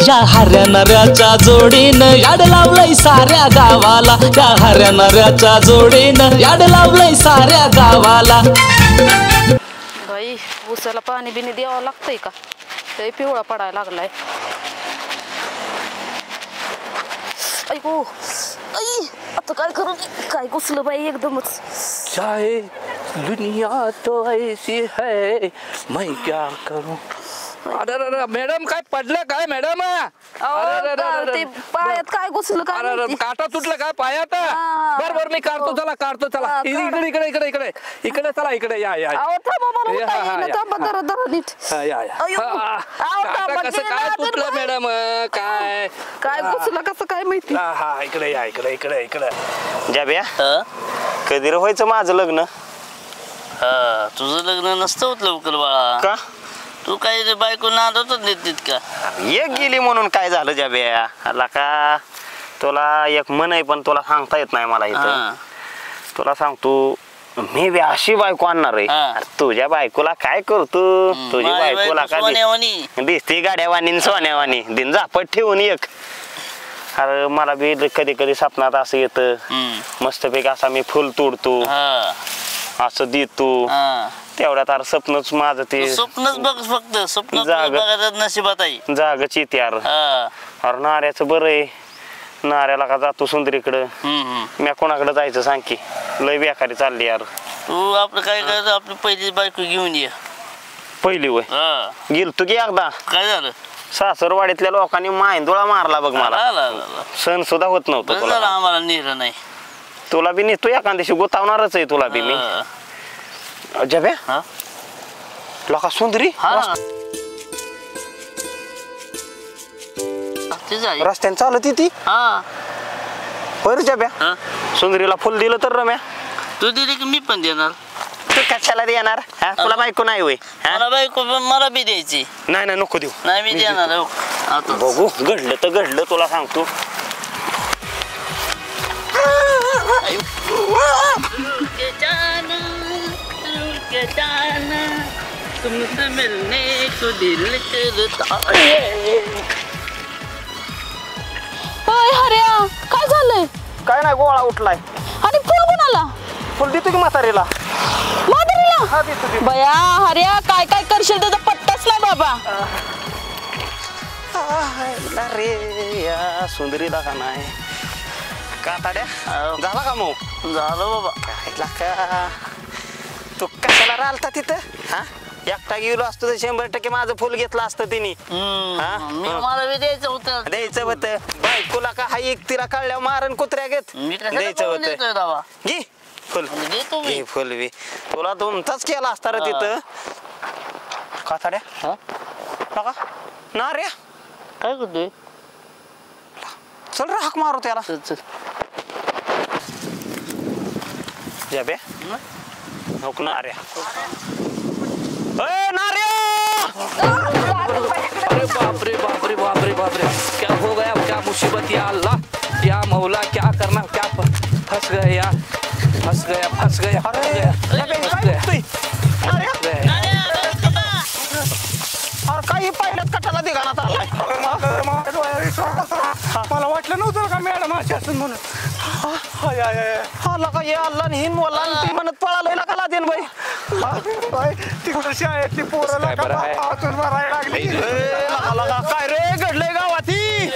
या हऱ्या नऱ्याच्या जोडीनं याड लावलंय साऱ्या गावाला, या हऱ्या नऱ्याच्या जोडीनं याड लावलंय साऱ्या गावाला. बाई उसाला पाणी बिनी द्यावं लागतंय का? ते पिवळा पडायला लागलाय. ऐकू आई आता काय करू? काय घुसलं बाई एकदमच. चाहे दुनिया तो ऐसी है मैं क्या करूं. अरे मॅडम काय पडलं काय मॅडम? ते पायात काय घुसलं काय माहिती? काटा तुटलं काय पायात? बरोबर मी काढतो चला इकडे इकडे इकडे इकडे इकडे चला इकडे या या. कसं काय तुटलं मॅडम? काय काय घुसलं कसं काय माहिती? हा इकडे या इकडे इकडे इकडे. जाब्या कधी रे व्हायचं माझं लग्न? तुझं लग्न नसतं होत लवकर बाळा. का तू काही बायको नादवतच देत का? एक गेली म्हणून काय झालं जाब्या? आला का तुला एक मन आहे पण तुला सांगता येत नाही मला इथं. तुला सांगतो मी बी अशी बायको आणणार आहे. तुझ्या बायकोला काय करतो? तुझ्या बायकोला काय दिसते गाड्यावानी सोन्यावानी दिन झापट ठेवून एक. अरे मला बी कधी कधी स्वप्नात असं येतं मस्तपैकी असा मी फुल तोडतो असं देतो. तेवढ्यात अरे स्वप्नच माझं ते स्वप्नच बघ फक्त स्वप्न नशिबात आहे जागच येते यार. अरे नाऱ्याचं बरं आहे. नाऱ्याला का जातो सुंदरीकडं मी कोणाकडे जायचं सांग की? लय बेकारी चालली यार. तू आपलं काय करायचं आपली पहिली बायको घेऊन ये. पहिली वय गेलतो की एकदा. काय झालं? सासरवाडीतल्या लोकांनी माहिंदोळा मारला बघ मला. सण सुद्धा होत नव्हतं. आम्हाला नेलं नाही. तुला बी नेतो एखाद दिवशी गोतावणारच आहे तुला बी मी. जब्या लोका सुंदरी रस्त्याने चालत ती. बरं जब्या सुंदरीला फुल दिलं तर रम्या तू दिली की मी पण देणार. तू कशाला देणार? तुला बायको नाही होय? मला बायको मला बी द्यायची. नाही नाही नको देऊ. नाही मी देणार. बघू घडलं तर घडलं तुला सांगतो. तुमसे मिलने को दिल करता. हऱ्या काय झालंय? काय नाही गोळा उठलाय. आणि फुल कोणाला? फुल देतो की म्हातारीला. बया हऱ्या काय काय करशील त्याचा पत्ताच नाही बाबा. अरे या सुंदरीला का नाही का ताड्या झाला का मग? झालं बाबा. का तू कशाला राहिलता तिथं? एकटा गेलो असतो तर 100% माझं फुल घेतलं असतं तिने. मला बी द्यायचं होतं. द्यायचं होतं. बायकोला का हा एक तिला कळल्यावर मारण कुत्र्या घेत द्यायचं होतं. घे फुल घे फुल बी. तुला दोनताच केला असता रे तिथं. का ताड्या का ना रे काय करतोय? चल रे हाक मारू त्याला. जाब्या नको ना रे. अरे बाप रे बाप रे बाप रे बाप रे क्या हो गया? क्या मुसीबत या अल्लाह या मौला क्या करना? क्या फंस गए यार. फंस गया फंस गया फंस गया. काही पाहिलं कटाला दिघाना चाललाय. मला वाटलं नव्हतं का मॅडम अशी असून म्हणून. आला का ये अल्ला हिन मोला ती म्हणत पळालोय का लादेन बाई. तिकडं शाळेतली पोरं हातून मारायला लागली. काय रे घडलंय गावाती?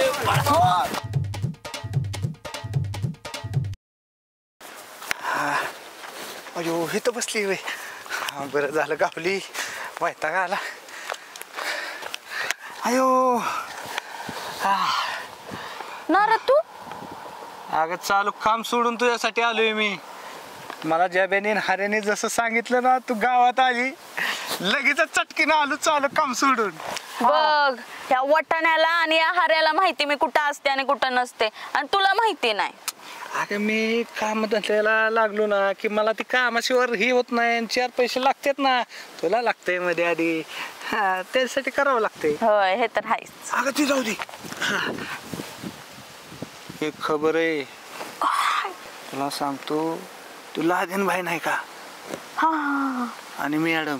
अयो इथं बसली वय. बरं झालं गावली. वैताग आला. अयो ना तू अगं चालू काम सोडून तुझ्यासाठी आलोय मी. मला जब्याने हऱ्याने जसं सांगितलं ना तू गावात आली लगेच चटकीनं आलो चालू काम सोडून. बघ या वटाण्याला आणि या हऱ्याला माहिती मी कुठं असते आणि कुठं नसते आणि तुला माहिती नाही. अगं मी काम धंद्याला लागलो ना की मला ती कामाशिवाय ही होत नाही. 4 पैसे लागतात ना. तुला लागतंय मध्ये आधी. त्यासाठी करावं लागतंय. होय हे तर आहेच. अगं ती जाऊ दे. एक खबर आहे तुला सांगतो. तू लादेन भाई नाही का? आणि मॅडम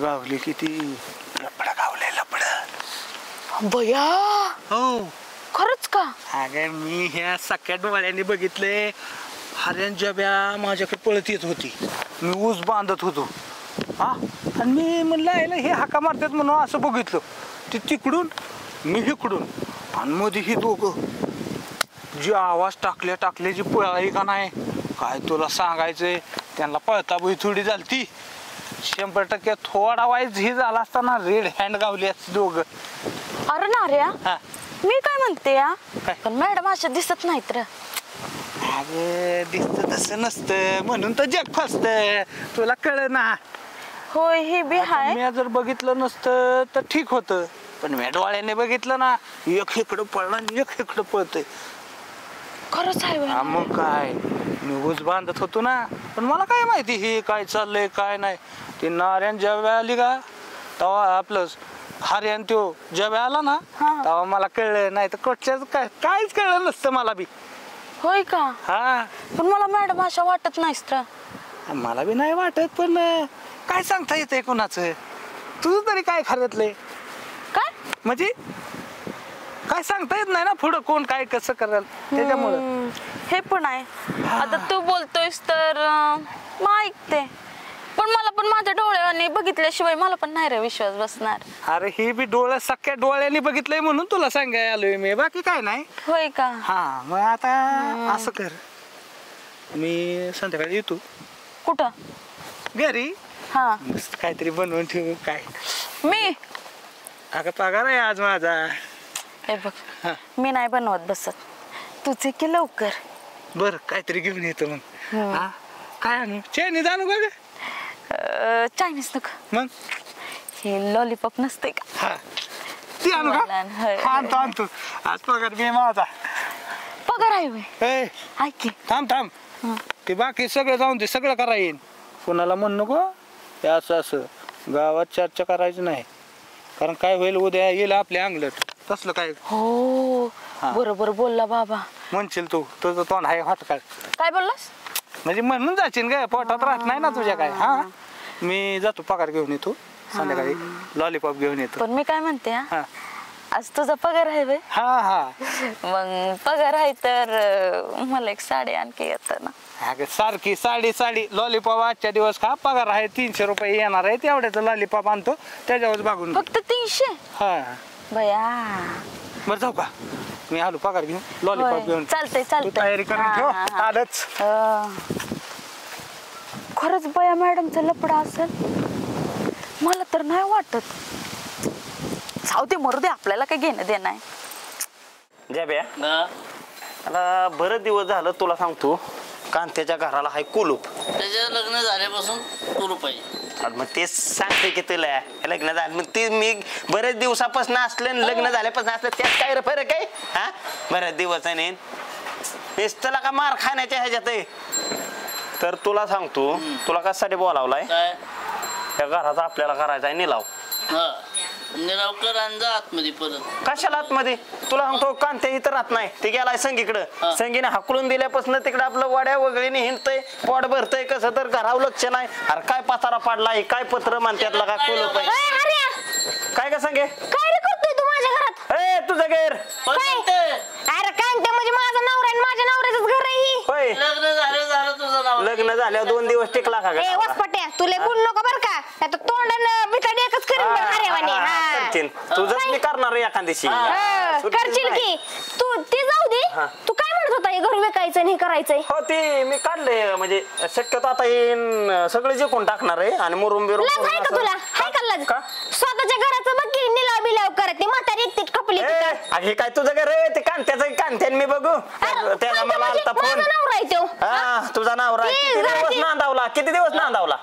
गावली किती लपड गावले लपड. बया हो खरंच का? अगं मी ह्या सख्या डोळ्यांनी बघितले हऱ्यान जब्या माझ्याकडे पळत येत होती. मी ऊस बांधत होतो हा आणि मी म्हणलं यायला हे हाका मारतात म्हणून असं बघितलं. ते तिकडून मी इकडून आणि मध्ये ही दोघं जी आवाज टाकल्याची पळाली का नाही काय तुला सांगायचंय. त्यांना पळता बी थोडी झालती 100% थोडा वाईज ही झाला असताना रेड हँड गावली असती दोघं. अरे नार्या हा मी काय म्हणते या काय? पण मॅडम अशा दिसत नाहीत रे. अरे दिसत तसं नसतं म्हणून तर जग फसत तुला कळ ना. होय हे बी हाय. मी जर बघितलं नसतं तर ठीक होतं पण मी डोळ्याने बघितलं ना एक इकडं पळला आणि एक इकडं पळतंय. खरंच आहे हा, मग काय मी ऊस बांधत होतो ना पण मला काय माहिती हे काय चाललंय काय नाही. ती नाऱ्यान जेव्हा आली का तेव्हा आपलं हरियान तो जेव्हा आला ना हा. तेव्हा मला कळलं नाही तर कुठल्याच काहीच कळलं नसतं मला बी. होय का? हा पण मला मॅडम अशा वाटत नाहीस तर. मला बी नाही वाटत पण काय सांगता येतंय कोणाचं. तुझं तरी काय खरतलंय काय? म्हणजे काय सांगता येत नाही ना पुढं कोण काय कसं कराल त्याच्यामुळं. हे पण आहे. आता तू बोलतोयस तर मग ऐकते पण मला पण माझ्या डोळ्याने बघितल्याशिवाय मला पण नाही रे विश्वास बसणार. अरे ही बी सख्या डोळ्यांनी बघितलंय म्हणून तुला सांगाय आलोय मी बाकी काय नाही. होय का? हा मग आता असं कर मी संध्याकाळी येतो कुठं? घरी हा मस्त काहीतरी बनवून ठेवू काय. मी अगं पगार आहे आज माझा. हे बघ मी नाही बनवत बसत तुझे की लवकर. बर काहीतरी घेऊन येतो मग. हा काय आणू चेनी जाणू का ग? चायनीज नको मग हे लॉलीपॉप नसते का? हा ती आणू का? मला होय. आणतो आज पगार मी माझा. पगार आहे होय. ए ऐक की. थांब ते बाकी सगळं जाऊन दे सगळं करा येईन. कोणाला म्हण नको हे असं गावात चर्चा करायची नाही कारण काय होईल उद्या येईल आपल्या अंगलट तसलं काय हो हा. बरोबर बोलला बाबा. म्हणशील तू तुझं तोंड आहे हात काय काय बोललास? म्हणजे म्हणून जाशील ग पोटात राहत नाही ना तुझ्या काय. हा मी जातो पगार घेऊन येतो संध्याकाळी लॉलीपॉप घेऊन येतो. पण मी काय म्हणते हा आज तुझा पगार आहे बे. हा मग पगार आहे तर मला एक साडी आणखी येत ना. अगं सारखी साडी लॉलीपॉप आजच्या दिवस का पगार आहे 300 रुपये येणार आहे तेवढ्याचं लॉलीपॉप आणतो त्याच्यावर बघून. फक्त 300? हा बया बरं जाऊ का मी आलो पगार घेऊन लॉलीपॉप घेऊन. चालतंय तू तयारी करून ठेव आलंच. खरंच बया मॅडमचं लपडा असेल मला तर नाही वाटत. जाऊ दे मरू दे आपल्याला काय घेणं देणं आहे. जाब्या आता बरेच दिवस झालं तुला सांगतो कांत्याच्या घराला हाय कुलूप. त्याच्या लग्न झाल्यापासून कुलूप आहे. आणि मग तेच सांगते की तुला लग्न झालं मग ते मी बरेच दिवसापासून असले लग्न झाल्यापासून असलं त्यात काय रे फरक आहे. हा बरेच दिवस आहे त्याला का मार खाण्याच्या ह्याच्यात आहे. तर तुला सांगतो तुला कशासाठी बोलावलाय काय? त्या घराचा आपल्याला करायचा आहे निलाव. हा निराव कर आणि जा आतमध्ये परत. कशाला आतमध्ये तुला सांगतो कांत्या इथं राहत नाही ते गेलाय संगीकडं. संगीने हाकलून दिल्यापासून तिकडे आपलं वाड्या वगैरे हिंडतय पोट भरतय कसं तर घरावर लक्ष नाही. अरे काय पसारा पाडलाय काय पत्र म्हणतात का कुलूप आहे काय का सांगे काय रे करतोय तू माझ्या घरात? ए तुझं गैर अरे काय ते म्हणजे माझं नवरा आणि माझ्या नवऱ्याचंच घर आहे ही. होय लग्न झालं तुझं नाव. लग्न झाल्यावर 2 दिवस टिकला का ए वसपट्या तुला बोलू नको बर का आता तोंडानं बिचारी एकच करीन बघ हरेवाने. करशील तुझंच मी करणार आहे एखाद दिवशी करशील की तू ते जाऊ दे. तू काय म्हणत होता हे घर विकायचं आणि हे करायचंय? हो ते मी काढले म्हणजे शक्यतो आता हे सगळे जिंकून टाकणार आहे आणि मुरुम बिरुम लाज आहे का तुला? हाय का लाज? स्वतःच्या घराचं बघ की निलाव बिलाव करत ती म्हातारी एकटीच खपली तिथं. हे काय तुझं घर आहे ते कांत्यान मी बघू त्याचा मला आलता फोन. माझा नवरा आहे तो. हा तुझा नवरा किती दिवस नांदावला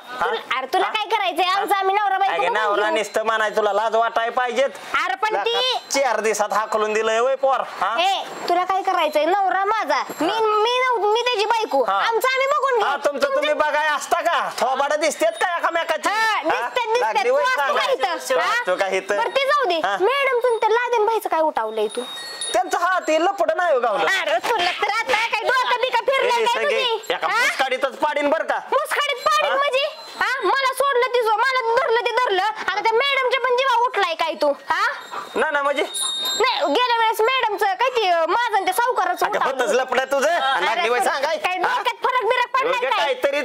अरे तुला काय करायचंय आमचं आम्ही नवरा बायको नवरा बघून घेऊ. नुसतं म्हणाय तुला लाज वाटाय पाहिजेत. अरे पण ती 4 दिवसात हाकलून दिलंय वय पोर. ए तुला काय करायचंय नवरा माझा मी त्याची बायको आमचं आम्ही बघून हा घेऊ. तुमचं तुम्ही बघाय असता का थोबाड दिसतेत का एकामेकाची तू काय इथं बरं ते जाऊ दे. मॅडम तुमचं लादेन भाईचं काय उठावलंय तू? त्यांचं हा ते लपड नाही गावलं. अरे तुला तर आता काय डोकं बिका फिरलंय काय तुझी? एका मुसकाडीतच पाडीन बर का. मुसखाडीत पाडीन म्हणजे मला सोडलं ती मला धरलं ते धरलं आता त्या मॅडमच्या पण जीवा उठलाय काय तू हा ना म्हणजे नाही गेल्या वेळेस मॅडमचं काय ते माझं आणि ते सावकाराचं अगं होतं. होतच लपडा तुझं आणि लागली बाई सांगाय काय डोक्यात फरक बिरक पडलाय काय? काहीतरी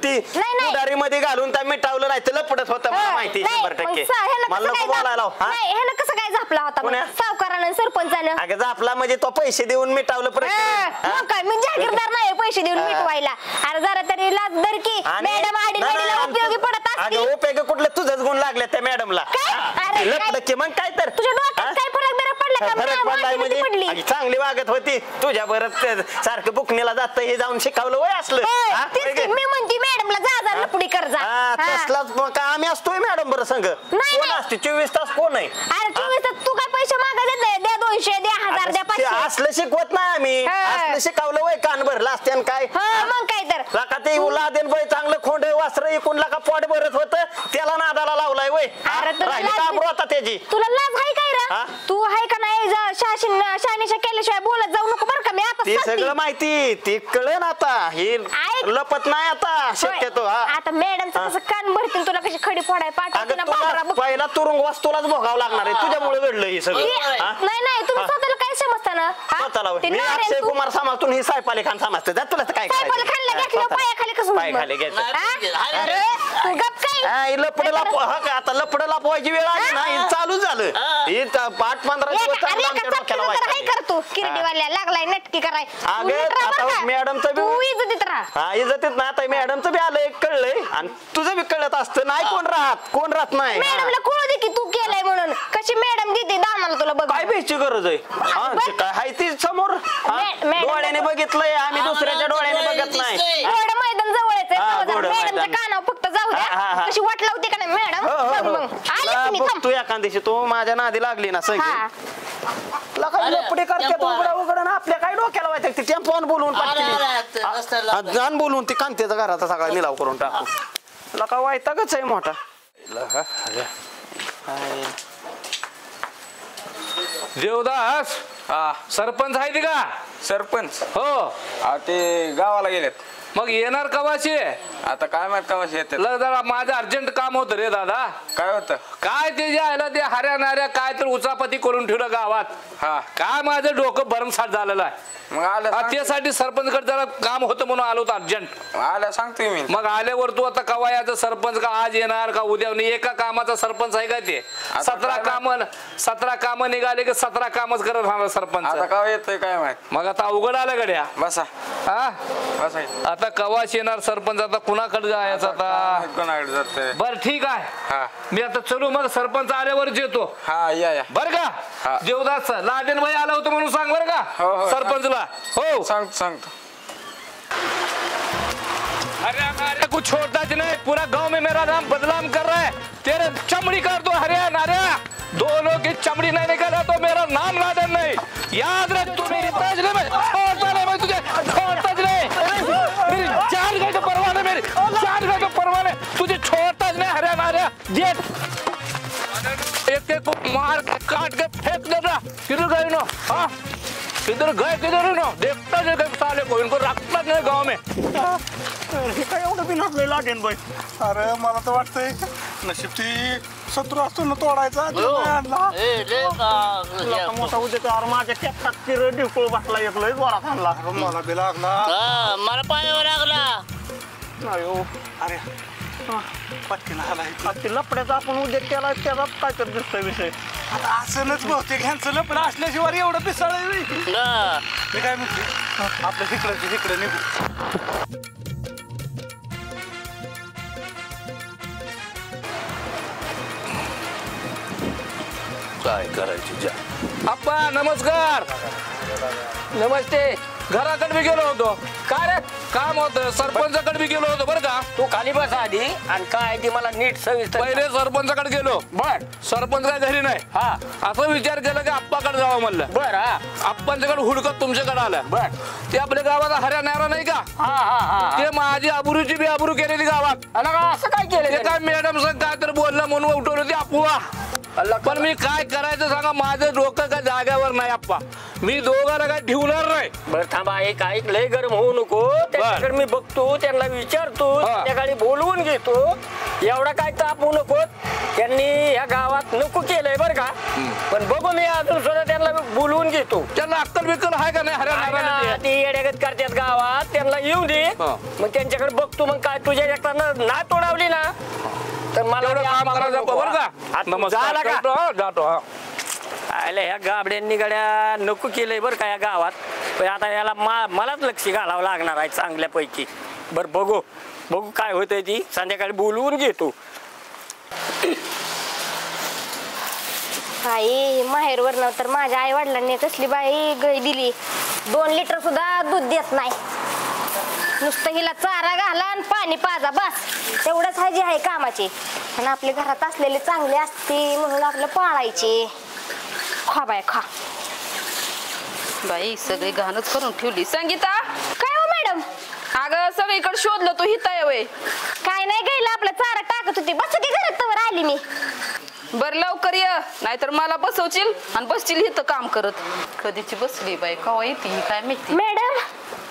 ती नाही. उडारी मध्ये घालून त्या मिटावलं नाही तर लपडत होतं मला माहिती नाही, 100%. मग ह्यानं मला कसं नको काय बोलायला लाव, हा? नाही ह्यानं कसं काय झापला होता मग? कोण्या? सावकारानं आणि सरपंचानं अगं आपला म्हणजे तो पैसे देऊन मिटावलं परत मग काय मी जागीरदार नाही पैसे देऊन मिटवायला. अरे जरा तरी लाज धर की मॅडम आडीला उपयोगी पडत असती. अगं उपयोग कुठले तुझंच गुण लागले त्या मॅडमला काय? अरे लपड की मग काय तर तुझ्या डोक्यात काय फरक बिरक पडला का? फरक पडलाय माझी म्हणजे पडली. अगं चांगली वागत होती तुझ्या बरं सारखं बुकणीला जात हे जाऊन शिकवलं वय असलं होय, हा? तेच की मी म्हणते मॅडमला जा लपडी कर जा. हा, हा. तसलाच मग काय आम्ही असतोय मॅडम बरं संघ कोण असते 24 तास कोण आहे अरे तू काय पैसे मागायला देत नाही. द्या 200 द्या 1000 द्या ते 500. असलं शिकवत नाही आम्ही हा. असलं शिकवलं वय कान भरलं असते आणि काय हा मग काय तर लाका ते उलादेन बाई चांगलं खोंड वासर एकूण लाका पोट भरत होत त्याला नादाला लावलाय वय अरे तुला राहिली लाज- का आबरू आता त्याची तुला लाज आहे काय हा? रे? तू आहे का नाही शानिशा केल्याशिवाय बोलत जाऊ नको बरं का मी आता ते सांगते. सगळं माहिती ते कळन आता हे ऐक. लपत नाही आता शक्यतो होय. हा आता मॅडमचं कसं कान भरतील तुला कशी खडी फोडाय पाठवते अगं ना बाबरा तुला पहिला तुरुंगवास तुलाच भोगावं लागणार आहे तुझ्यामुळे घडलं हे सगळं हा? नाही तुम्ही स्वतःला काय समजता ना हा? स्वतःला होय. ते मी नारायण अक्षय तू- कुमार समाजतून ही सायप अली खान समजते जा तुला तर काय सायपाला खाल्लं घेतलं पायाखाली कसं पाय खाली घ्यायचं हा? अरे तू गप काय लपडला आता लपडला पोहायची वेळ आली ना हे चालू झालं हे 8-15 दिवस चांगलं आमच्या डोक्याला काय वाईट करतो किरडीवाल्या लागलाय नटकी कराय अगं, आता मॅडमचं बी- तू इज्जतीत राहा हा इज्जतीत ना आता मॅडमचं बी आलंय कळलंय आणि तुझं बी कळत असतं नाही कोण राहत नाही हा. मॅडमला कळू दे की तू केलंय म्हणून कशी मॅडम देते दामाला तुला बघ काय भ्यायची गरज आहे हा, ते काय हाय ती समोर हा? मॅडम- डोळ्याने बघितलंय आम्ही दुसऱ्याच्या डोळ्याने बघत नाही एवढं मैदान जवळच हा, आहे गोडं मॅडमच्या मैदान. कानावर फक्त जाऊ हा, हा, द्या हा. कशी वाट लावते का नाही मॅडम हो, हो, बघ हो. मग तुला आले मी थांब बघतो एखाद दिवशी तू माझ्या नादी लागली ना सगळी हा लपडे करते उघड ना आपल्या काय डोक्याला व्हायचं ते टेम्पोन बोलवून पाठवली जाण बोलवून ती कांतेचा घराचा सगळा निलाव करून टाकू तुला का वायतागच आहे मोठा देवदास सरपंच आहे ते का सरपंच हो ते गावाला गेलेत मग येणार कवाशी आता काय माहित कवाशी येतात जरा माझं अर्जंट काम होतं रे दादा काय होतं काय ते जे आहे ते हऱ्या काय तर उचापती करून ठेवलं गावात हा काय माझं डोकं भरमसाठ झालेलं आहे मग आलं त्यासाठी सरपंचकडे जरा काम होतं म्हणून आलो होतो अर्जंट आलं सांगतोय मी मग आल्यावर तू आता कवा याचं सरपंच का आज येणार का उद्या नाही एका कामाचा सरपंच आहे का ते आता 17 काम निघाले की 17 कामच करत राहणार आता सरपंच का येतोय काय माहित मग आता अवघड आलं गड्या बसा हा बसा आता कवाच येणार सरपंच आता कुणाकडे जायचं आता कोणाकडे जाते बर ठीक आहे हा मी आता चलू मग सरपंच आल्यावर येतो हा या बर का हा. देवदास लादेन भाई आला होता म्हणून सांग बर का हो, हो. सरपंचला हो सांगतो अरे कुछ छोड़ता नहीं पूरा गांव में मेरा नाम बदनाम कर रहा है तेरे चमड़ी कर दो हरिया नारिया दोनों की चमड़ी नहीं निकाला तो मेरा नाम लादेन नहीं याद रख तू मेरी तजले में छोड़ता नहीं मैं तुझे छोड़ता नहीं मेरी जान गई तो परवाने मेरी जान गई तो परवाने तुझे छोड़ता नहीं हरिया नारिया देख एक एक को मार के काट के फेंक देना किधर गए नो हाँ किधर गए किधर नो देखता नहीं कहीं साले को इनको रखता नहीं गांव में हे काय एवढं बी नसलंय लागेल बाई अरे मला तर वाटतंय नशीब ती शत्रू असतो ना तोडायचा तो नाही आणला. लका मोठा उद्या अरे माझ्या केकात चिर ढिवकूळ बसला एक लय जोरात आणला अरे मला बी लागला मला पायावर लागला अयो अरे पटकीन आलाय ते लपड्याचा आपण उद्या केला त्याचा काय तर दिसतोय विषय आता असंच बहुतेक ह्यांचं लपडं असल्याशिवाय एवढं पिसाळ मी काय म्हणते आपल्या तिकडे निघू काय करायची जा अप्पा नमस्कार नमस्ते घराकडे बी गेलो होतो काय रे काम होतं सरपंचाकडे बी गेलो होतो बरं का तू खाली बस आधी आणि काय ते मला नीट सविस्तर पहिले सरपंचाकडे गेलो बर सरपंच काय घरी नाही हा असं विचार केला की आप्पाकडे जावं म्हणलं बर हा आप्पांच्याकडे हुडकत तुमच्याकडे आलं बर ते आपल्या गावात हऱ्या नारा नाही का हा हा हा ते माझी अबरूची बी अबरू केलेली गावात अला का असं काय ते केलं काय मॅडम संग काय तर बोललं म्हणून उठवलं ते अपुवा पण मी काय करायचं सांगा माझं डोकं काय जाग्यावर नाही आप्पा मी दोघांना काय ठेवणार नाही. बर थांबा एक ऐक लय गरम होऊ नको त्याच्याकडे मी बघतो त्यांना विचारतो संध्याकाळी बोलवून घेतो एवढा काय तापू नको त्यांनी या गावात नको केलंय बरं का पण बघू मी अजून सुद्धा त्यांना बोलवून घेतो. त्यांना अक्कल बिक्कल आहे का नाही हरियाणा ते येड्यागत करतात गावात त्यांना येऊ दे मग त्यांच्याकडे बघतो मग काय तुझ्या एकटानं ना तोडावली ना तर मला काम करायचं बरं का. नमस्कार करतो, जातो. आयला ह्या गाबड्यांनी गड्या नको केलंय बरं का या गावात पण आता याला मलाच लक्ष घालावं लागणार आहे चांगल्यापैकी. बरं बघू काय होतंय ती संध्याकाळी बोलवून घेतो. आई माहेरवरनं तर माझ्या आई वडिलांनी कसली बाई गाय दिली 2 लिटर सुद्धा दूध देत नाही नुसतं हिला चारा घाला आणि पाणी पाजा बस तेवढंच हाजी आहे कामाची आणि आपल्या घरात असलेले चांगले असते म्हणून आपलं पाळायचे. खा बाय खा. बाई सगळी घाणच करून ठेवली. संगीता काय हो मॅडम? अगं सगळीकडे शोधलं तू हिता आहे. काय नाही गेलं आपलं चारा टाकत होती बस की घरात तवर आली मी. बर लवकर ये नाहीतर मला बसवशील आणि बसशील इथं काम करत. कधीची बसली बाई कवा येते काय माहिती. मॅडम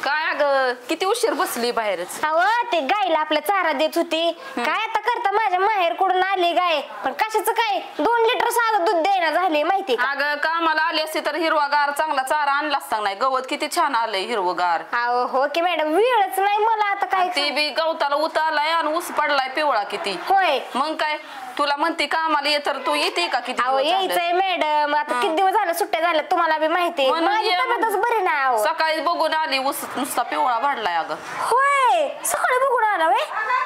काय अगं किती उशीर बसली बाहेरच. अहो ते गायला आपल्या चारा देत होती काय आता करता माझ्या माहेर कडून आली गाय पण कशाचं काय 2 लिटर साधं दूध द्यायला झाले माहिती. अगं कामाला आली असती तर हिरवागार चांगला चारा आणलाच नाही. गवत किती छान आलंय हिरवगार. अहो हो की मॅडम वेळच नाही मला आता काय. ती बी गवताला उत आलाय आणि ऊस पडलाय पिवळा किती. होय मग काय तुला म्हणते कामाला ये तर तू येते का किती. अहो यायचंय मॅडम आता किती दिवस झालं सुट्ट्या झाल्या तुम्हाला बी माहिती माझी तब्येतच बरी नाही. अहो सकाळी बघून आली ऊस नुसता पिवळा पडलाय. अगं होय सकाळी बघून आला वय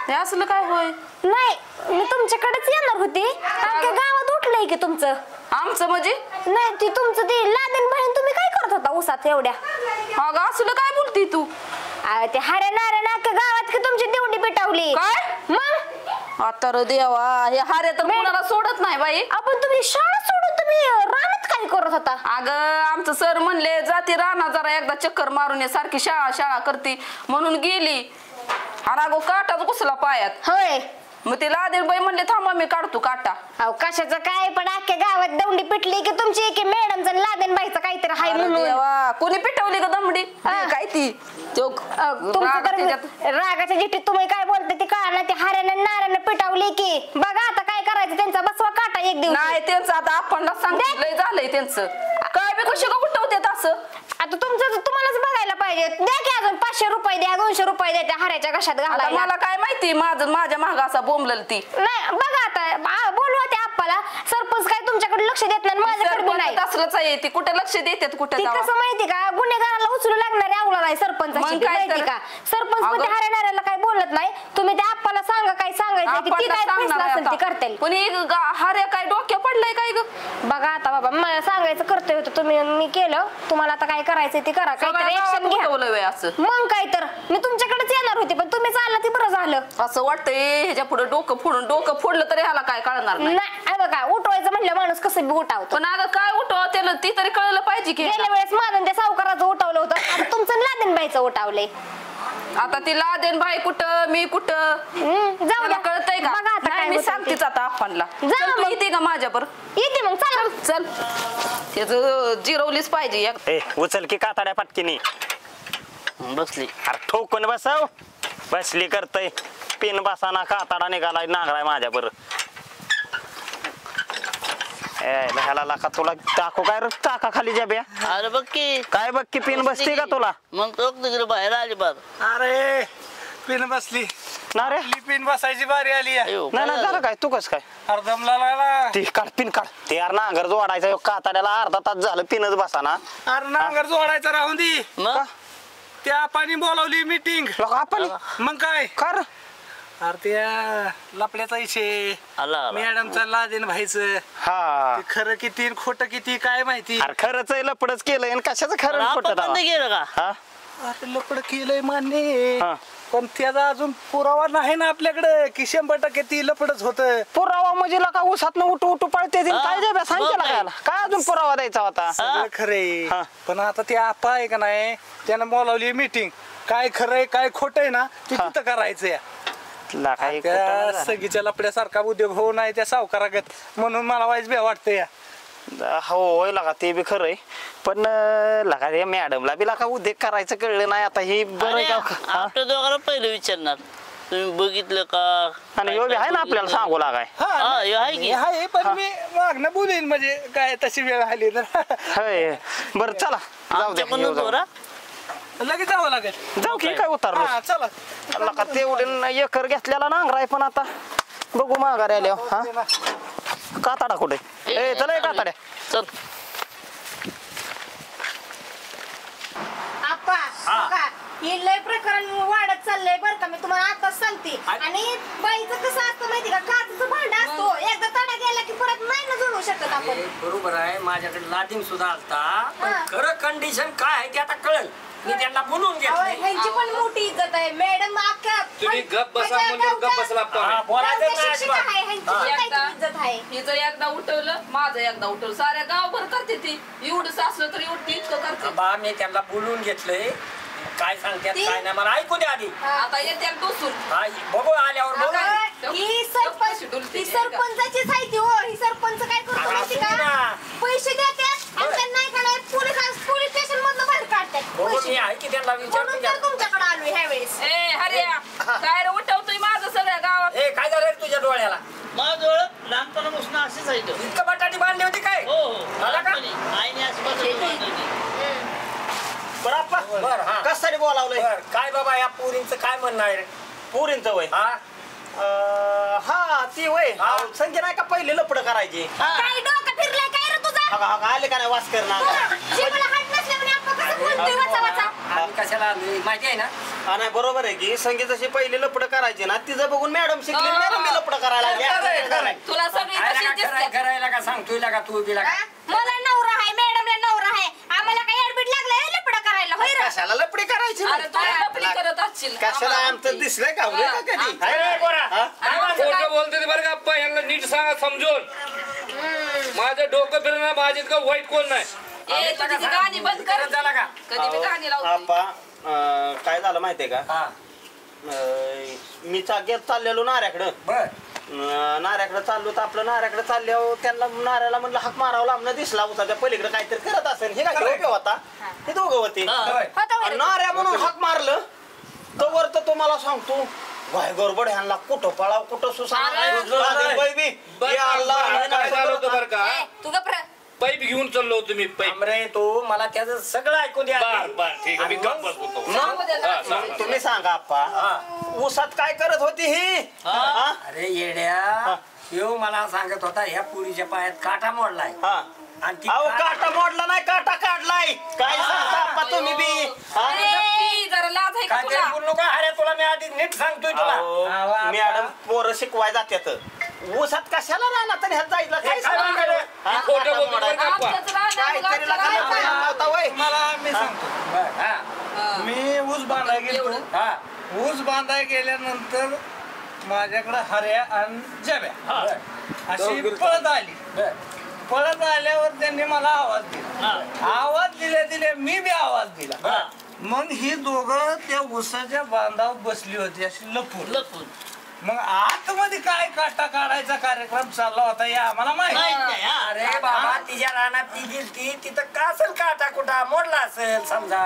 हे असलं काय होय. नाही मी तुमच्याकडेच येणार होती आमच्या गावात उठलंय की तुमचं. आमचं म्हणजे नाही ती तुमचं ते लादेन बहीण तुम्ही काय करत होता उसात एवढ्या. अगं असलं काय बोलती तू. ते हऱ्या नाऱ्या नाक्या गावात की तुमची देवडी पेटावली काय मग आता र देवा हे हारे तर कोणाला सोडत नाही बाई. आपण तुम्ही शाळा सोडून तुम्ही रानात काय करत होता. अगं आमचं सर म्हणले जाती राणा जरा एकदा चक्कर मारून ये सारखी शाळा करते म्हणून गेली आणि अगो काटाच घुसला पायात. होय मग ते लादेन बाई म्हणले थांबा मी काढतो काटा. अहो कशाचं काय पण अख्ख्या गावात दौंडी पिटली की तुमची की मॅडमचं लादेन बाईचं काहीतरी हाय म्हणून. कोणी पिटवली का दमडी काय ती तुमचं तर रागाच्या जिटीत तुम्ही काय बोलता ती कळणार. ते हाऱ्यानं नाऱ्यानं पिटावली की बघा आता काय करायचं त्यांचा बसवा काटा एक दिवस. नाही त्यांचं आता आपण सांगितलंय झालंय त्यांचं काय बी कशी का उठवते असं. आता तुमचं तुम्हालाच बघायला पाहिजे. द्या की अजून 500 रुपये द्या 200 रुपये द्या त्या हाऱ्याच्या घशात घालायला. मला काय माहिती माझ्या महाग असा बोंबलल ती. नाही बघा आता बोलवा त्या आप्पाला. सरपंच काय तुमच्याकडे लक्ष देत नाही माझ्याकडे नाही. तसलंच आहे ती कुठे लक्ष देतात कुठे. कसं माहिती का गुन्हेगाराला उचलू लागणारे अवला नाही सरपंचाची माहिती का. सरपंच पण हाऱ्याणाऱ्याला काय बोलत नाही. तुम्ही त्या आप्पाला सांगा काय सांगायचं ती काय फैसला असेल ती करते. पण हाऱ्या काय डोक्या पडलाय काय ग. बघा आता बाबा मला सांगायचं करतोय होतं तुम्ही मी केलं तुम्हाला आता काय करायचं ते करा काहीतरी ऍक्शन घ्या. मग काय तर मी तुमच्याकडेच येणार होते पण तुम्ही चाललं ते बरं झालं. असं वाटतंय ह्याच्या पुढे डोकं फोडलं तरी ह्याला काय कळणार नाही. बघा उठवायचं म्हणलं माणूस कसं बी उठावतो. पण अगं काय उठव त्याला ती तरी कळलं पाहिजे की. गेल्या वेळेस माझं त्या सावकाराचं उठवलं होतं आता तुमचं लादेन बाईचं उठवलंय. आता ती लादेन बाई कुठं मी कुठं जाऊ द्या कळतंय का. बघा आता काय मी सांगतेच आता आपणला येते का माझ्या बरोबर. येते मग चल त्याच जिरवलीच पाहिजे. उचल की कातड्या पटकीनी बसली. अरे ठोकून बसव बसली करतय पिन बसाना कातडा निघालाय नांगराय माझ्या बर. ह्याला लाका तुला टाकू काय टाका खाली जाब्या. अरे बघ की काय बघ की पिन बसते का तुला. मग तो तिकडे बाहेर आली बार. अरे पिन बसली ना रे पिन बसायची बारी आली. नाही ना झालं काय तू कस काय अर्धमला लागला ती काढ पिन काढ. ते यार नांगर जोडायचा कातड्याला अर्धा तास झालं पिनच बसाना. अरे नांगर जोडायचा राहून दे. मग त्या पाणी बोलावली मीटिंग आपण मग काय कर. अरे त्या लपड्याचा इशे मॅडमचा लादेन व्हायचं. हा खरं किती खोटं किती काय माहिती. अरे खरंच लपडच केलंय आणि कशाचं खरं खोटं गेलं का. अरे लपड केलंय मान्य पण त्याचा अजून पुरावा नाही ना आपल्याकडे की 100% ती लपडच होत. पुरावा म्हणजे का उसात उठू उठू पळते काय जाब्या सांगितलं काय अजून पुरावा द्यायचा होता. सगळं खरंय पण आता ते आपा आहे का नाही त्यानं बोलावली मीटिंग. काय खरंय काय खोट आहे ना ते तिथं करायचं या. त्या सगळीच्या लपड्यासारखा उद्योग होऊ नये त्या सावकारागत म्हणून मला वाईज बे वाटतं या. होय लागा ते बी खरंय पण लका या मॅडमला बी लका उद्योग करायचं कळलं नाही आता ही बरं का हा? आपल्या दोघांना पहिलं विचारणार तुम्ही बघितलं का आणि एवढी आहे ना आपल्याला सांगू लागाय हा ह्यो आहे की आहे पण मी मागणं बोलेन म्हणजे काय तशी वेळ आली तर होय बरं चला जाऊ दे आमच्या पण येऊ जाऊ. बरं लगेच जावं लागेल जाऊ की काय उतारलो हा चला लका तेवढे एकर घेतलेला नांगराय पण आता बघू माघारी आल्यावर हा काताडा कुठे ए चला काताड्या चल आप्पा बघा, हे लय प्रकरण वाढत चाललंय बरं का. मी तुम्हाला आताच सांगते. आणि बाईचं कसं असतं माहिती का, काचचं भांड असतो, एकदा तडा गेला की परत नाही ना जोडू शकत आपण. बरोबर आहे, माझ्याकडे लाटिंग सुद्धा आलता पण हा. खरं कंडिशन काय आहे ते आता कळलं. मी त्यांना बोलून अहो, घेतलं. ह्यांची पण मोठी इज्जत आहे मॅडम. तुम्ही गप बसा म्हणून गप बसला बोलायचं नाही शिक्षिका अजिबात. आहे, ह्यांची पण काहीतरी इज्जत आहे. हिचं एकदा उठवलं माझं एकदा उठवलं साऱ्या गावभर करते ती. एवढं असलं तरी उठते इतकं करते. बा मी त्यांना बोलून घेतलंय. काय सांगतात काय नाही मला ऐकू द्या आधी. आता येते टोसून हा, बघू आल्यावर बघू. अगं, ही सरपंचाचीच आहे ती. हो, ही सरपंच काय करतो माहिती का, पैसे देतात आणि त्यांना नाही का नाही पोलीस स्टेशन मधनं बाहेर काढतात बघू मी पैसे. आहे की त्यांना विचारतो म्हणून तर तुमच्याकडे आलोय ह्या वेळेस. ए हरिया काय रे उठवतोय माझं सगळ्या गावात. ए काय झालं रे तुझ्या डोळ्याला? माझं डोळं लहानपणापासून असेच आहे तो. इतकं बटाटी बांधली होती काय? हो हो मला का? आईने असं बघितलं. बरं आप्पा बरं हा कशासाठी बोलावलंय बरं, काय बाबा या पोरींचं काय म्हणणं आहे रे? पोरींचं वय हा हा ती वय हा. संख्या नाही का पहिले लपड करायची काय डोकं फिरलंय काय रे तुझं? आले का नाही वास करणार जीवाला हात नसल्यामुळे आपण कसं बोलतोय वाचा वाचा. आम्ही कशाला आलोय माहिती आहे ना? हा नाही बरोबर आहे की संगीत जशी पहिले लपड करायची ना तिचं बघून मॅडम शिकली हा. मॅडम मी लपड करायला लागली. असं नाही. तुला सगळी काय तशी लागा दिसते. करायला का सांगतोय लागा तू बिला हा? मला नवरा आहे, मॅडमला नवरा आहे, आम्हाला काय ऍडमिट लागलंय लपडा करायला होय रे? कशाला लपडी करायची अरे तू लपडी करत असशील. कशाला आमचं दिसलंय का उलट का कधी आमचं- हाय? हा? खोटं बोलते ते बरं का अप्पा यांना नीट सांगा समजून माझं डोकं फिरणार माझी इतकं वाईट कोण नाही ए तुझी ती गाणी बंद कर. झाला का? कधी मी गाणी लावते. आप्पा काय झालं माहितीये का हा मी चाक्यात चाललेलो नाऱ्याकडं बर नाऱ्याकडे चाललो तर आपलं नाऱ्याकडे चालल्यावर त्यांना नाऱ्याला म्हणलं हाक मारावं लांबनं दिसला उसाच्या पलीकडे काहीतरी करत असेल हे काय उभे होता हे दोघं होते होता होय रे? नाऱ्या म्हणून हाक मारलं तोवर तर तुम्हाला सांगतो वाय गडबड ह्यांना कुठं पळाव कुठं अरे, काय झालं होतं बरं का ए, तू गप्प रे. पाईप घेऊन चाललो होतो मी पाईप अमरे तू मला त्याचं सगळं ऐकून द्या बर बर ठीक आहे मी गप्प बसतो सांगू दे जरा. हा, सांग. तुम्ही सांगा आप्पा ऊसात काय करत होती ही हा? अरे येड्या येऊ मला सांगत होता ह्या पुरीच्या पायात काटा मोडलाय हा. आणि ती अहो काटा मोडला नाही काटा काढलाय काय सांगता आप्पा तुम्ही बी हा? अरे, गप्पी, जरा लाज आहे का काय तरी तुला? बोलू नका अरे तुला मी आधी नीट सांगतोय तुला अहो, मॅडम पोरं शिकवाय जात्यात ऊसात कशाला राहणार तर ह्यात जायला काय काय सांगा? हा? खोटं बोलतो बरं का अप्पा आमचंच राहणं, काहीतरी मुलाचं लग्न राहणं. करायला होता वय. मला मी सांगतो बर, हा हा. मी ऊस बांधायला गेलो. एवढं. हा ऊस बांधायला गेल्यानंतर माझ्याकडे हऱ्या आणि जब्या बर, अशी पळत आली. बर. पळत आल्यावर त्यांनी मला आवाज दिला. आवाज दिले मी बी आवाज दिला. मग ही दोघं त्या ऊसाच्या बांधावर बसली होती अशी लपून. मग आतमध्ये काय काटा काढायचा कार्यक्रम चालला होता हे आम्हाला माहिती नाही. अरे बाबा तिच्या रानात ती गेलती तिथं का असेल काटा कुठा मोडला असेल समजा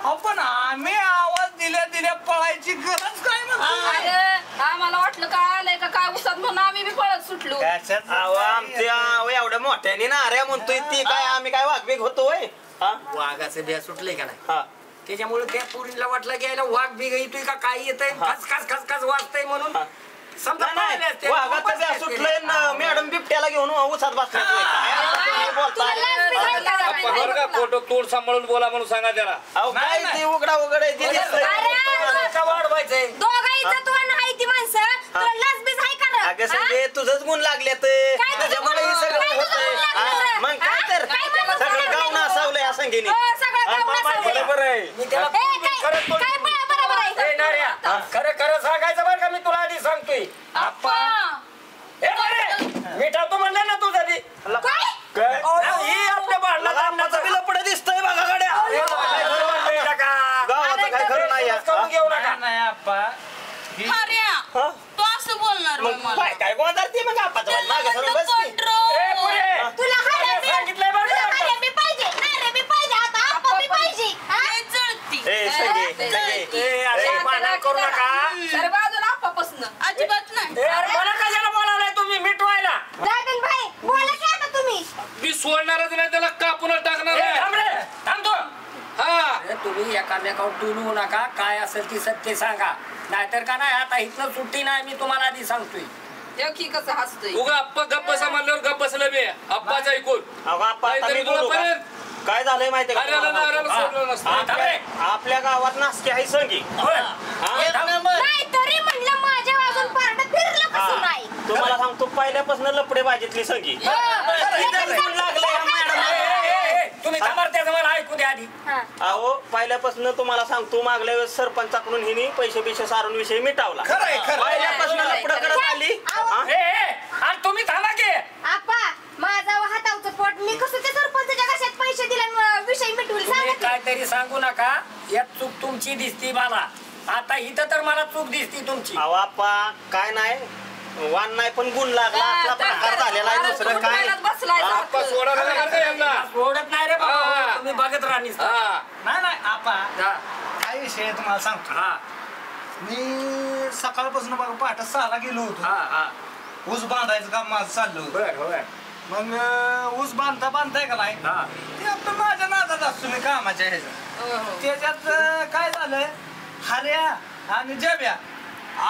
आपण आम्ही आवाज दिल्या पळायची गरज काय म्हणतो? अरे आम्हाला वाटलं काय आलंय का काय उसात म्हणून आम्ही बी पळत सुटलो. अहो आमच्या एवढ्या मोठ्याने ना अरे म्हणतोय ती काय आम्ही काय वाघबीग होतोय हा? वाघाचे बिया सुटले का नाही हा. त्याच्यामुळे त्या पुरीला वाटलं की याला वाघ बिग येतोय का काय येतंय खस खस खस खस वाजतंय म्हणून समजा पाहिले असते. वाघाचं त्या सुटलंय मॅडम बिबट्याला घेऊन उसात बसल्या तुला लाज बी नाही का? अप्पा बरं का खोटं तोड सांभाळून बोला म्हणून सांगा त्याला अहो काय ती उघडा उघड आहे ती दिसतंय. का वाढवायचंय दोघा इज्जतवान आहे ती माणसं. तुला लाज बीज आहे का रे? अगं हा? संजय तुझंच गुण लागले काय तुझ्यामुळे हे सगळं काय होतंय गुण लागलं रे? मग काय तर काय म्हणून सगळं सांगितलं गाव तू? नासावलंय या संगीने हो, सगळं गाव नासावलंय. बरोबर आहे मी त्याला ए, काय काय बरोबर आहे? ए, नाऱ्या, खरं खरं सांगायचं बरं का मी तुला आधी सांगतोय आप्पा. ए, नाऱ्या, मी ठेवतो म्हणलं ना तुझं आधी काय ही आपल्या भांडणात लग्नाचं बिल पुढे दिसतंय बघा गाड्या काय खरं वाटतंय का का? गावाचं काय खरं नाही या. करून घेऊ नका नाही आप्पा ही हऱ्या, हा? तू असं बोलणार बा मग मला. काय गोंधळते मग आपण मागे सरून बस की. ए, पुरे, तुला हाऱ्या बी- सांगितलंय बरं तुला का? हाऱ्या बी पाहिजे. नाही रे बी पाहिजे तुम्ही एकामेकावर टुलू नका, काय असेल ती सत्य सांगा, नाहीतर का नाही आता इथनं सुट्टी नाही, मी तुम्हाला आधी सांगतोय. की कसं हसतोय उगा अप्पा गप्प बसा म्हणल्यावर गप्प बसलं मी अप्पाचं ऐकून. अगं आप्पा, आता काहीतरी मी बोलू का? तुला काय झालंय माहितीये हऱ्याला नाऱ्याला का? सोडलं नसतं. आपल्या गावात नासकी आहे संगी. नाही तरी म्हणलं माझ्या वाजून पारड फिरलं कसं नाही. तुम्हाला सांगतो पहिल्यापासून लपडे बाजीतली संगी. तुम्ही थांबा, त्याचं मला ऐकू द्या आधी. अहो पहिल्यापासून तुम्हाला सांगतो, मागल्या वेळेस सरपंचाकडून हिने पैसे सारून विषय मिटावला. पहिल्यापासून लपड करत आली. आणि तुम्ही थांबा की. आपा माझा हातावचं पोट, मी कसं ते सरपंचाच्या कशात पैसे दिले विषय मिटवून तुम्ही सांगा. काहीतरी सांगू नका, यात चूक तुमची दिसती मला. आता इथं तर मला चूक दिसती तुमची. अहो आप्पा काय नाही, वान नाही पण गुण लागला, आपला प्रकार झालेला आहे. दुसरं काय अप्पा सोडा नका बरं का यांना. सोडत नाही रे बाबा, तुम्ही बघत राहा नुसतं. हा. नाही आपा, हा. काय विषय आहे तुम्हाला सांगतो. हा. मी सकाळपासून बघा पहाटे 6ला गेलो होतो. हा. हा. ऊस बांधायचं काम माझं चाललं होतं. बर. मग ऊस बांधताय का नाही, हा. ते आपलं माझ्या नादात असतो मी कामाच्या ह्याच्यात. त्याच्यात काय झालं, हऱ्या आणि जब्या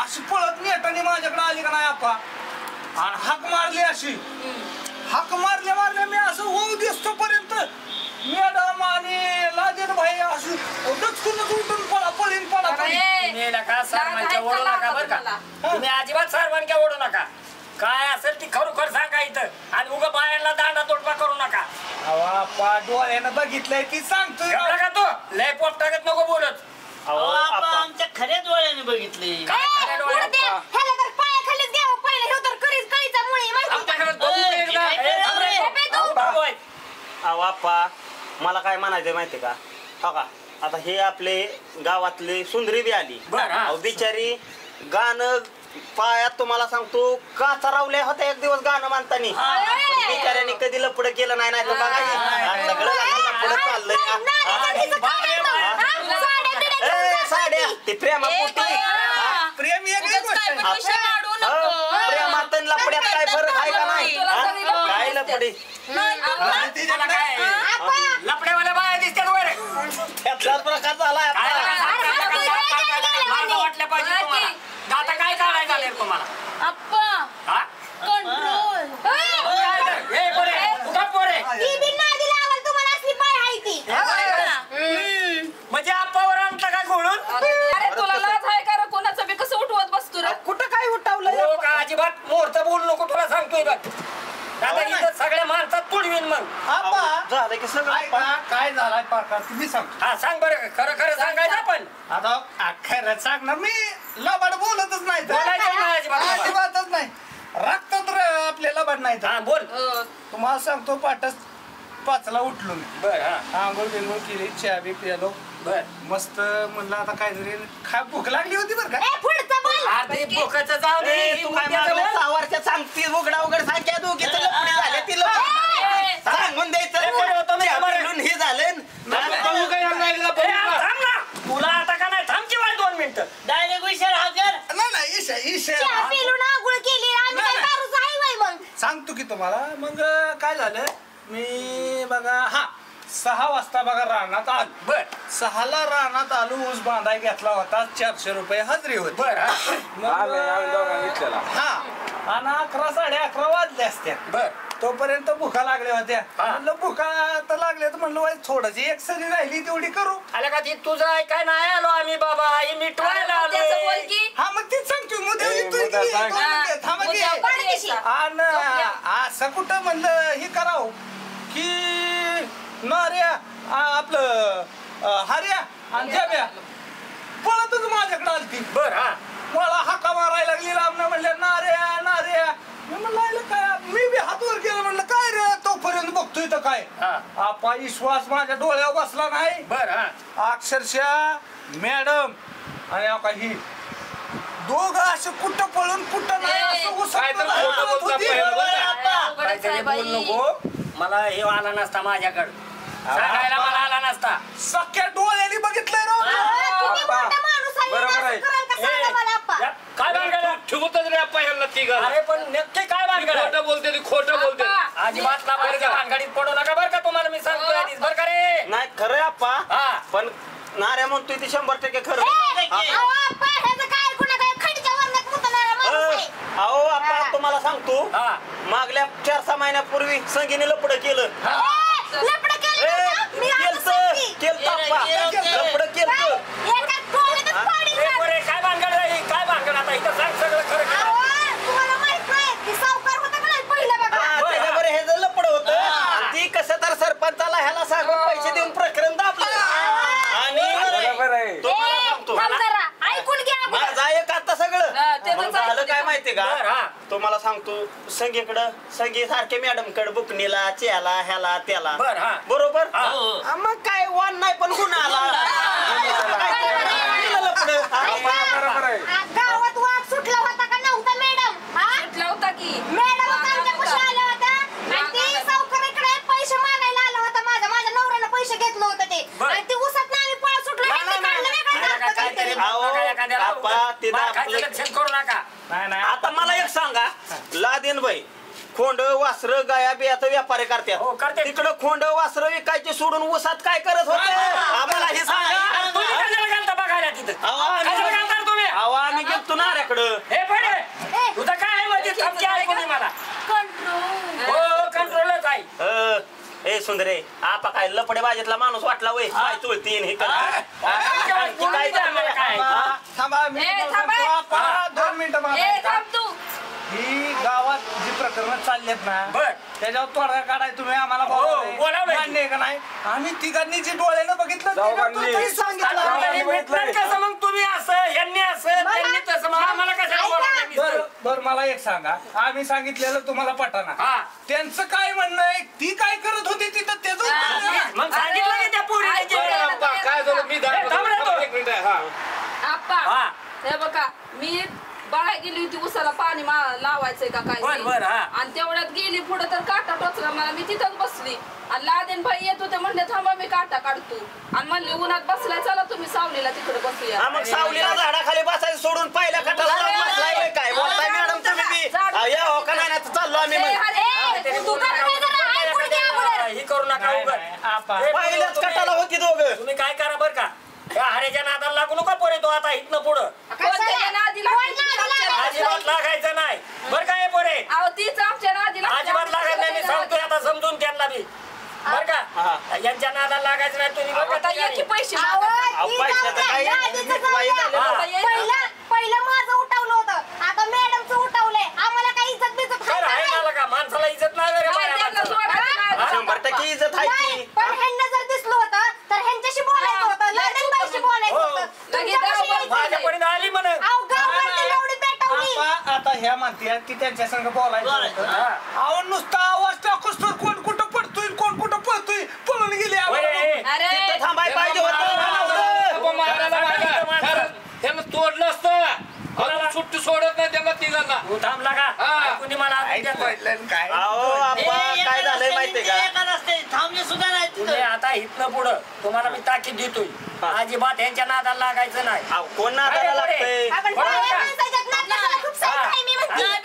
अशी पळत नेटाने माझ्याकडे आली का नाही आपा, आणि हाक मारली अशी. हाक मारल्या मी असं होऊ दिसतो पर्यंत मॅडम आणि लादेन भाई अशी दचकूनच उठून पळीन तुम्ही नका सारवांच्या ओढू नका बरं का. तुम्ही अजिबात सारवांच्या ओढू नका. काय असेल ती खरोखर सांगा इथं, आणि उगा बायांना दांडा तोडपा करू नका. आपा डोळ्यानं बघितलंय की सांगतोय. एवढं का तो लय पोट टाकत नको बोलत. आमच्या खऱ्या डोळ्याने बघितले. काय खऱ्या डोळ्यात? ह्याला तर पायाखालीच घ्यावं पहिलं, हे तर कळीचा मुळे माहिती आमच्याकडे बघू दे एकदा. अहो आप्पा, मला काय म्हणायचं माहितीये का, हो का, आता हे आपले गावातले सुंदरी बी आली. अहो बिचारी गाणं पायात तुम्हाला सांगतो काचा रावल्या होत्या एक दिवस गाणं म्हणतानी. बिचाऱ्याने कधी लपड केलं नाही. नाही तर बघा सगळं लपड चाललंय. साड्या ते प्रेमापोटी, प्रेम एक गोष्ट आहे. प्रेमात आणि लपड्यात काय फरक आहे का नाही? काय लपडी मला काय लपड्यावाल्या बाया दिसतात वर. त्यातलाच प्रकार झालाय वाटल्या पाहिजे तुम्हाला. आता काय काढायचं आले तुम्हाला? हा? कंट्रोल. हे पोरे, उठा पोरे. म्हणजे आप्पावर आणता काय घोळून? अरे तुला लाज आहे का रे? कोणाचं बी कसं उठवत बसतो रे? कुठं काय उठावलं हो का, अजिबात मुहूर्त बोलू नको, तुला सांगतोय बघ. आता इथं सगळ्या माणसात तुडवीन मग. झालं की सगळं. काय झालाय प्रकार तुम्ही सांग. हा सांग बरं, खरं खरं सांगायचं आपण. आता खरं सांगणार मी, लबाड बोलतच नाही तर. बोलायचं नाही अजिबात. अजिबातच नाही. रक्तात आपल्या लबाड नाही तर. हा बोल. तुम्हाला सांगतो पाठच 5ला उठलो मी. बर. हा. आंघोळ बिंघोळ केली, चहा बी पिलो. बर. मस्त म्हणलं आता काहीतरी काय भूक लागली होती बरं का. आधी भोकाचं जाऊ दे. तू काय मागल्या 6 वर्षात सांगतीस उघडा उघड सांग्या दोघीचं लपडी झाले ती सांगून द्यायचं. हे झालं बघू काय यांना एकदा बघू का? थांब ना. तुला आता का नाही, थांब किंवा 2 मिनिटं. डायरेक्ट विषय हजर. नाही ईशा सांगतो की तुम्हाला. मग काय झालं, मी बघा 6 वाजता बघा रानात आलो. बर. 6ला रानात आलो, ऊस बांधाय घेतला होता, 400 रुपये हजरी होती. बर. हा. हा, आणि 11 11:30 वाजले असत्या. बर. तोपर्यंत भुका लागल्या होत्या. हा. म्हणलं भुका तर लागल्या तर म्हणलं वाईट थोडीशी एक सरी राहिली तेवढी करू. आल्या का ती तुझं ऐकाय नाही आलो आम्ही बाबा, ही मिटवायला आलो. त्याचं बोल की. हा मग तीच सांगतो मुद्दा येतोय की. थांबा की. आणि असं कुठं म्हणलं हे करावं की नार्या आपलं हऱ्या आणि जब्या पळतच माझ्याकडे आलती. बर. हा. मला हाका मारायला लागली. रामना म्हणलं नार्या. मी म्हणलं काय, मी बी हात वर केलं. म्हणलं काय रे, तोपर्यंत बघतोय तर काय. आपा विश्वास माझ्या डोळ्यावर बसला नाही. बर. हा. अक्षरशः मॅडम आणि ही दोघं असं कुठं पळून कुठं नाही असं काय तर खोटं उसळत बोलता होती. पहिलं. काहीतरी बोल नको. मला हे आला नसता माझ्याकडे, सांगायला मला आला नसता. सख्या डोळ्याने बघितलंय राव. बरोबर आहे. काय भानगड? ठेवतच रे अप्पा ह्यांना तिघांना. अरे पण नक्की काय भानगड? खोटं बोलते ती, खोटं बोलते. अजिबात लाभाच्या भानगडीत पडू नका बरं का, तुम्हाला मी सांगतो आधीच बरं का रे. नाही खरं आप्पा. हा. पण नाऱ्या म्हणतोय ते 100% खरं. अहो आपण तुम्हाला सांगतो मागल्या 4-6 महिन्यापूर्वी संगीने लपड केलं. काय भानगड आहे? काय भानगड आता इथं सांग सगळं खरं खरं. त्याच्यावर हे जर लपड होतं ती कसं तर सरपंचाला ह्याला सांगून पैसे देऊन प्रकरण दाबलं. आणि तुम्हाला सांगतो माझा एक आता सगळं झालं काय माहितीये का? तुम्हाला सांगतो संगीकडं संगी सारखे मॅडम कडे बुकनीला च्याला ह्याला त्याला बरोबर. मग काय वान नाही पण गुन्हा आला. गावात वाघ सुटला होता का नव्हता मॅडम? सुटला होता की मॅडम आमच्यापाशी आला होता आणि ते सावकाराकडे पैसे मागायला आला होता. माझ्या नवऱ्यानं पैसे घेतलं होतं ते आणि ते उसात नाही पळ सुटलं. आता मला एक सांगा लादेन बाई खोंड वासर गाया बियाचं व्यापारी करतात तिकडं खोंड वासर विकायचे सोडून उसात काय करत होते आम्हाला हे सांगा. आम्ही गेलतो नाऱ्याकडं. तुझं काय माहिती मला कंट्रोलच आहे. ए सुंदरे आपा काय लपडे बाजेतला माणूस वाटला वय काय चुळतीन हे काय 2 मिनिटं. ही गावात जी प्रकरण चाललेत ना त्याच्यावर तोडगा काढाय तुम्ही आम्हाला मान्य आहे का नाही? आम्ही तिघांनी जी डोळ्यानं बघितलं कसं मग तुम्ही असं यांनी असं त्यांनी तसं मग आम्हाला कसं. बर मला एक सांगा आम्ही सांगितलेलं तुम्हाला पटाना त्यांचं काय म्हणणं आहे ती काय करत होती तिथं त्याचं मग सांगितलं की त्या पोरीला काय झालं मी एक मिनिट आप्पा हे बघा मी बाहेर गेली होती उसाला पाणी लावायचंय का काय आणि तेवढ्यात गेली पुढे तर काटा टोचला मला. मी तिथंच बसली आणि लादेन भाई येत होते म्हणले थांबा मी काटा काढतो आणि म्हणले उन्हात बसलाय चला तुम्ही सावलीला तिकडे बसूया. मग सावलीला झाडाखाली बसायचं सोडून पहिल्या कटाला बसलाय काय बोलताय मॅडम तुम्ही या हो का नाही चाललो आम्ही ही करू नका. पहिल्याच कटाला होती दोघं. तुम्ही काय करा बर का या हऱ्याच्या नादाला लागू नका पोरे तो आता इथनं पुढं अजिबात लागायचं नाही बर काय पोरे अजिबात लागायचं नाही. मी सांगतोय आता समजून त्यांना बी बर का यांच्या नादाला लागायचं नाही. तुम्ही पैसे पहिलं माझं उठवलं होतं आता मॅडमचं उठवलंय. आम्हाला काही इज्जत बिजत का माणसाला इज्जत नाही 100% इज्जत आहे. पण ह्यांना जर दिसलं होतं तर ह्यांच्याशी बोलायचं होतं लंडनबाईशी बोलायचं होतं. माझ्यापर्यंत आली म्हणून एवढी पेटवली. आता ह्या म्हणते की त्यांच्या संग बोलायचं होतं. अहो नुसता आवाज टाकूस तर कोण कुठं पडतोय कोण कुठं पळतोय पळून गेले. थांबाय पाहिजे त्यानं तोडलं असतं सुट्टी सोडत नाही त्यांना तिघांना. थांबला का कुणी मला काय काय झालंय माहितीये का? थांबले सुद्धा नाही. तुम्ही आता इथनं पुढं तुम्हाला मी ताकीद देतोय अजिबात यांच्या नादाला लागायचं नाही. कोण नादाला लागतंय?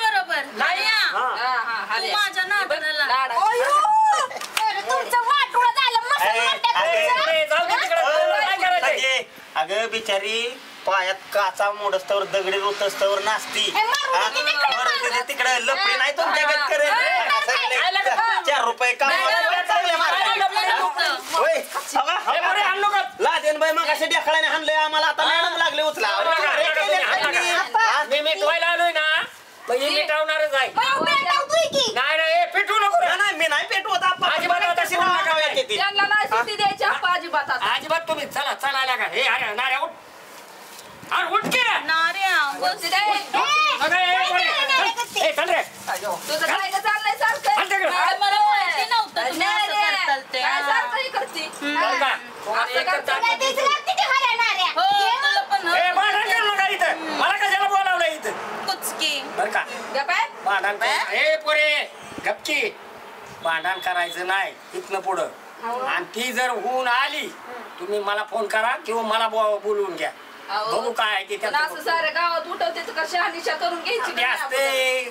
बरोबर माझ्या नादाला तुमचं वाटोळं झालं. अगं बिचारी पायात काचा मोडस्तवर दगडी रोतस्तवर नाचती तिकडे लपडी नाही तुमच्या करेल 4 रुपये लादेन बाई मग असे ढेकळाने हाणले आम्हाला आता मॅडम लागले उचला. मी मिटवायला आलोय ना मग ही मिटवणारच आहे. नाही पेटवू नको. नाही मी नाही पेटवत अजिबात तुम्ही चला चला आल्या का हे अरे नाऱ्या उठ अरे उठ के तुझं काय चाललंय सारखं मला माहिती नव्हतं तुम्ही असं करताल ते. काय सारखं करते मला कशाला बोलावलं इथं कुचकी बर का भांडण पोरे गपची भांडण करायचं नाही इथनं पुढं आणि ती जर होऊन आली तुम्ही मला फोन करा किंवा मला बोलवून घ्या बघू काय ते असं साऱ्या गावात उठवते तर शहानिशा करून घ्यायची असते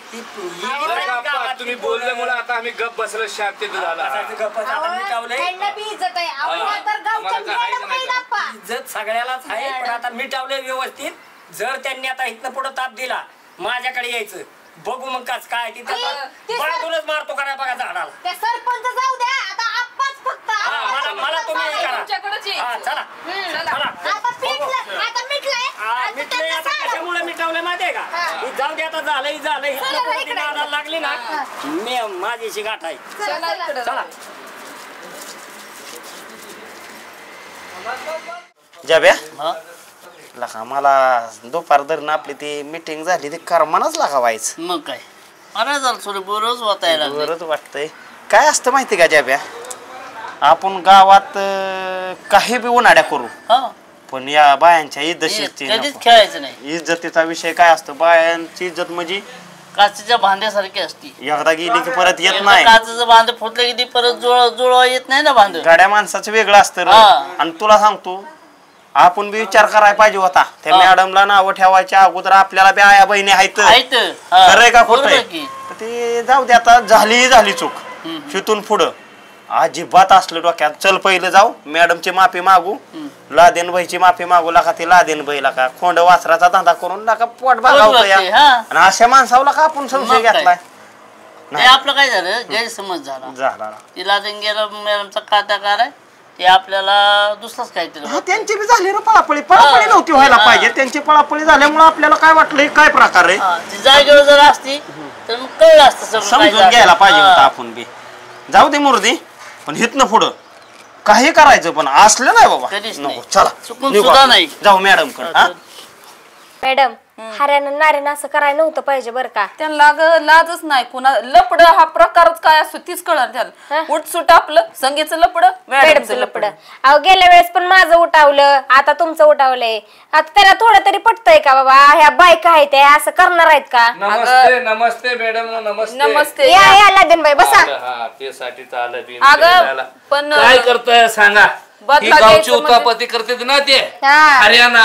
तुम्ही बोलल्यामुळे आता आम्ही गप बसलो शांती झाला. गप्प इज्जत सगळ्यालाच आहे पण आता मिटावलंय व्यवस्थित जर त्यांनी आता इथनं पुढे ताप दिला माझ्याकडे यायचं बघू मग काय तिथं बांधूनच मारतो का नाही बघा झाडाला त्या सरपंच जाऊ द्या आता आप्पाच फक्त मला तुम्ही हे करा तुमच्याकडेच ये. चला आता पेटलं आता मिटलंय मिटलंय आता कशामुळे मिटवलंय माहितीये का ही जाऊ दे आता झालं इथनं पुढे ती नादाला लागली ना मी माझीशी गाठ आहे चला इकडं. चला जाब्या लका मला दुपार धरण आपली ती मीटिंग झाली ती करमानच लागावायचं मग काय मला जर थोडं बोरच वाटायला बरंच वाटतंय काय असतं माहिती का जाब्या आपण गावात काही बी उन्हाड्या करू पण या बायांच्या इज्जतीची कधीच खेळायचं नाही इज्जतीचा विषय काय असतो बायांची इज्जत म्हणजे काचेच्या भांड्यासारखी असती एकदा गेली की परत येत नाही काचेचं भांड फुटलं की ती परत जुळवा येत नाही ना भांड गाड्या माणसाचं वेगळं असतं रे. आणि तुला सांगतो आपण बी विचार करायला पाहिजे होता त्या मॅडमला नावं ठेवायच्या अगोदर आपल्याला बी आया बहिणी आहेत खरंय का खोटंय ते जाऊ दे आता झाली चूक तिथून पुढं अजिबात असलं डोक्यात चल पहिलं जाऊ मॅडमची माफी मागू लादेन बाईची माफी मागू लागा ती लादेन बाईला का खोंड वासराचा धंदा करून लागा पोट बघावतो या आणि अशा माणसाला का आपण संशय घेतलाय नाही आपलं काय झालं गैरसमज झाला ती लादेन गेला मॅडमचा काटाकार आहे ते आपल्याला दुसराच काहीतरी त्यांची बी झाली रे पळापळी नव्हती व्हायला पाहिजे त्यांची पळापळी झाल्यामुळे आपल्याला काय वाटलं काय प्रकार आहे ती जागेवर जर असती तर मग कळलं असतं समजून घ्यायला पाहिजे होतं आपण बी जाऊ दे मुर्दी पण हितनं पुढं काही करायचं पण असलं नाही बाबा नको चला सुद्धा नाही जाऊ मॅडम कडे मॅडम हऱ्यानं नाऱ्यानं असं करायला नव्हतं पाहिजे बरं का त्यांना लाजच नाही कुणा लपड हा प्रकारच काय असतो तीच कळणार त्याला उठसूट आपलं संगीचं लपड मॅडमचं लपड अहो गेल्या वेळेस पण माझं उठावलं आता तुमचं उठावलंय आता त्याला थोडं तरी पटतंय का बाबा ह्या बायका आहेत त्या असं करणार आहेत का नमस्ते मॅडम नमस्ते या लादेन बाई बसा अगं पण काय करताय सांगा गावची उतापती करते ना ते हरियाणा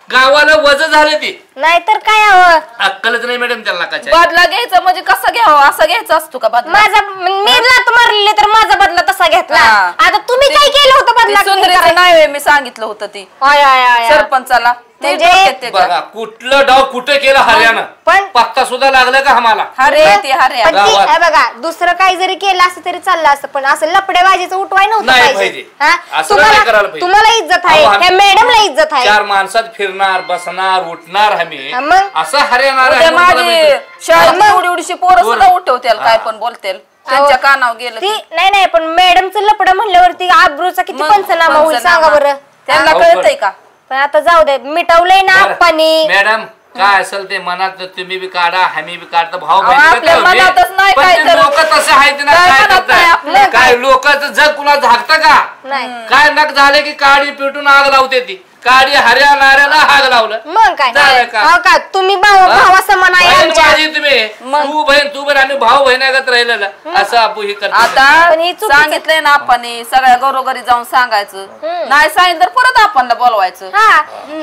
गावाला वज झाले ती नाहीतर काय हवं अक्कलच नाही मॅडम त्यांना काय बदला घ्यायचा म्हणजे कसं घ्यावं असं घ्यायचं असतो का बदला माझा मी लात मारलेली तर माझा बदला तसा घेतला आता तुम्ही काय केलं होतं बदला नाही मी सांगितलं होतं ती सरपंचाला बघा कुठलं डाव कुठे केलं हरियाणा पण पत्ता सुद्धा लागला का आम्हाला बघा दुसरं काही जरी केलं असं तरी चाललं असतं पण असं लपडेबाजीचं उठवाय नव्हतं पाहिजे तुम्हाला इज्जत आहे त्या मॅडमला इज्जत आहे 4 माणसात फिरणार बसणार उठणार आम्ही असं हरियाणा एवढीशी पोरं सुद्धा उठवतील काय पण बोलतील त्यांच्या कानावर गेलं नाही पण मॅडमचं लपड म्हणल्यावरती आब्रूचा किती पंचनामा होईल सांगा बरं त्यांना कळतंय का पण आता जाऊ दे मिटवलंय ना आप्पानी मॅडम काय असेल ते मनात तुम्ही बी काढा आम्ही बी काढतो भाऊ मनातच नाही काय लोक तसे आहेत ना काय करताय काय लोकांचं जग कुणा झाकतं का काय नक झाले की काडी पेटून आग लावते ती काडी हरियाणाला आग लावलं मग काय तुम्ही भावा समान आहे तुम्ही तू बहीण आम्ही भाऊ बहिणागत राहिलेला असं आपण हे करतो आता सांगितलंय ना आपण सगळ्या घरोघरी जाऊन सांगायचं नाही सांगितलं परत आपणला बोलवायचं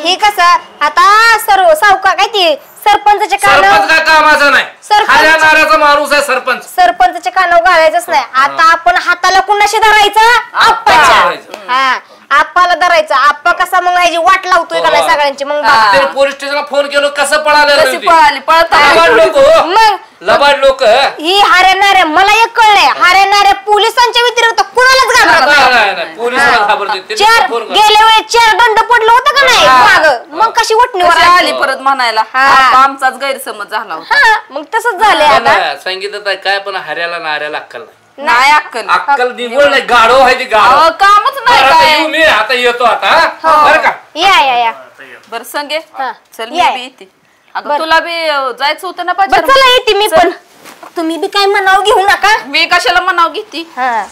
हे कसं आता सर्व सावका काय ती सरपंचाच्या कामाचं नाही हरियाणाचा माणूस आहे सरपंचाच्या कानावर घालायचंच नाही आता आपण हाताला कुणाशी धरायचं आप्पाच्या आप्पाला धरायचं आप्पा कसा मग ह्याची वाट लावतोय का नाही सगळ्यांची मग पोलीस स्टेशनला फोन केलो कसं पळाले लबाड लोक ही हारेणाऱ्या मला एक कळलंय हारेणाऱ्या पोलिसांच्या व्यतिरिक्त कुणालाच घाबरत गेल्या वेळेस 4 दंड पडलं होतं का नाही माग मग कशी वटणीवर आली परत म्हणायला आमचाच गैरसमज झाला होता मग तसंच झालंय आता सांगितलं काय पण हऱ्याला नाऱ्याला अक्कल नाही अक्कल निवड नाही गाढव आहे ती गाढव कामच नाही मी आता येतो आता बरं का या बरं संगे चल मी बी येते अगं तुला बी जायचं होतं ना पाहिजे चला येते मी पण तुम्ही बी काय म्हणाव घेऊ नका मी कशाला म्हणाव घेते हा